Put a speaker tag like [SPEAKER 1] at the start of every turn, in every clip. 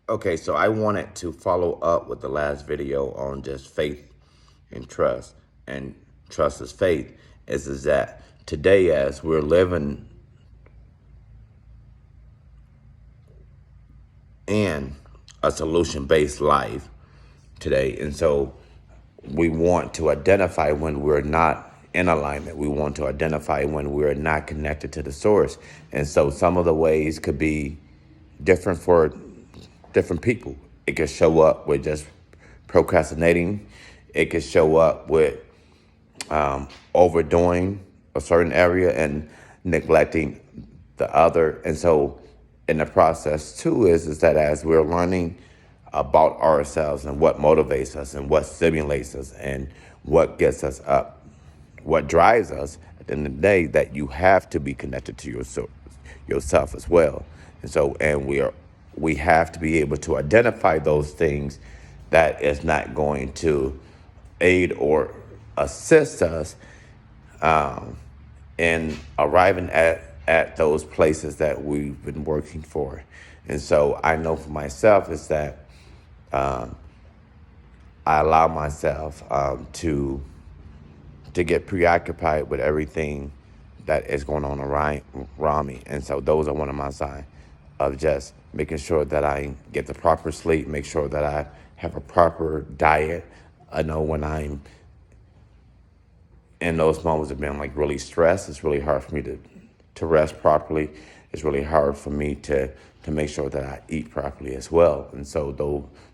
[SPEAKER 1] Okay, so I wanted to follow up with the last video on just faith and trust. And trust is faith. Is that today, as we're living in a solution-based life today, and so we want to identify when we're not in alignment. We want to identify when we're not connected to the source. And so some of the ways could be different for different people. It could show up with just procrastinating. It could show up with overdoing a certain area and neglecting the other. And so in the process too is that as we're learning about ourselves and what motivates us and what stimulates us and what gets us up, what drives us, at the end of the day, that you have to be connected to yourself as well. And so, and we have to be able to identify those things that is not going to aid or assist us in arriving at those places that we've been working for. And so I know for myself is that I allow myself to get preoccupied with everything that is going on around me. And so those are one of my signs of just making sure that I get the proper sleep, make sure that I have a proper diet. I know when I'm in those moments of being like really stressed, it's really hard for me to rest properly. It's really hard for me to make sure that I eat properly as well. And so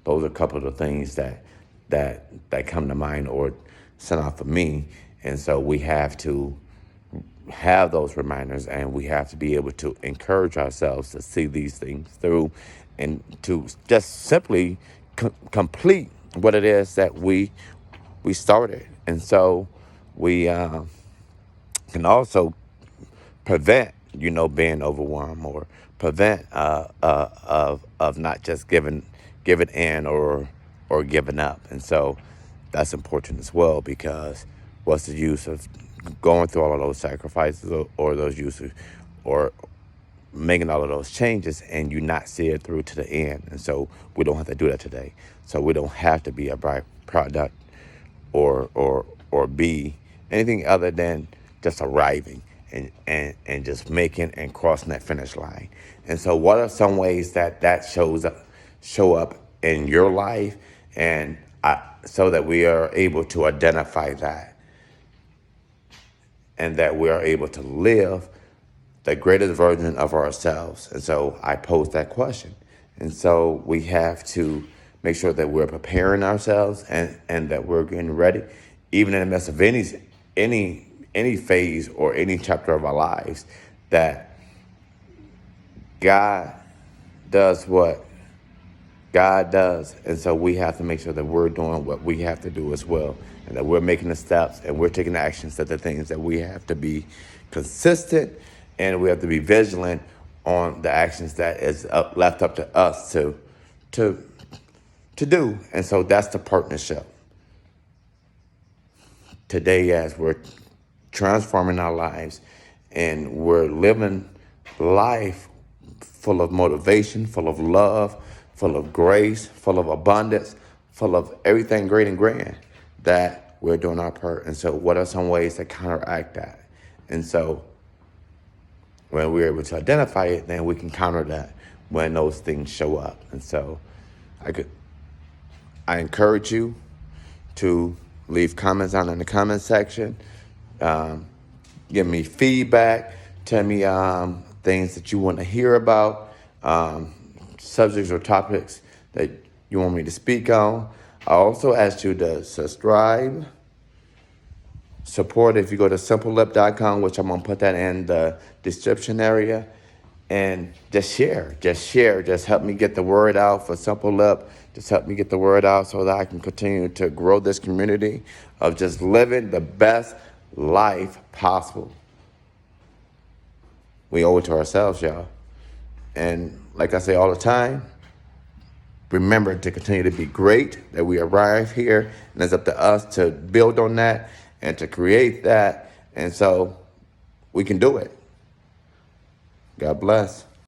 [SPEAKER 1] those are a couple of the things that come to mind or send out for me. And so we have to have those reminders, and we have to be able to encourage ourselves to see these things through and to just simply complete what it is that we started. And so we can also prevent, being overwhelmed, or prevent of not just giving in or giving up. And so that's important as well, because what's the use of going through all of those sacrifices or those uses or making all of those changes and you not see it through to the end? And so we don't have to do that today. So we don't have to be a byproduct or be anything other than just arriving and just making and crossing that finish line. And so what are some ways that show up in your life, and so that we are able to identify that, and that we are able to live the greatest version of ourselves? And so I pose that question. And so we have to make sure that we're preparing ourselves and that we're getting ready, even in the midst of any phase or any chapter of our lives, that God does what God does. And so we have to make sure that we're doing what we have to do as well, and that we're making the steps and we're taking the actions, that the things that we have to be consistent, and we have to be vigilant on the actions that is left up to us to do. And so that's the partnership today, as we're transforming our lives and we're living life full of motivation, full of love, full of grace, full of abundance, full of everything great and grand, that we're doing our part. And so what are some ways to counteract that? And so when we're able to identify it, then we can counter that when those things show up. And so I encourage you to leave comments down in the comment section. Give me feedback. Tell me things that you want to hear about, subjects or topics that you want me to speak on. I also ask you to subscribe, support if you go to simplelip.com, which I'm going to put that in the description area, and just share, just help me get the word out for Simple Lip. Just help me get the word out so that I can continue to grow this community of just living the best life possible. We owe it to ourselves, y'all. And like I say all the time, remember to continue to be great, that we arrive here, and it's up to us to build on that and to create that. And so we can do it. God bless.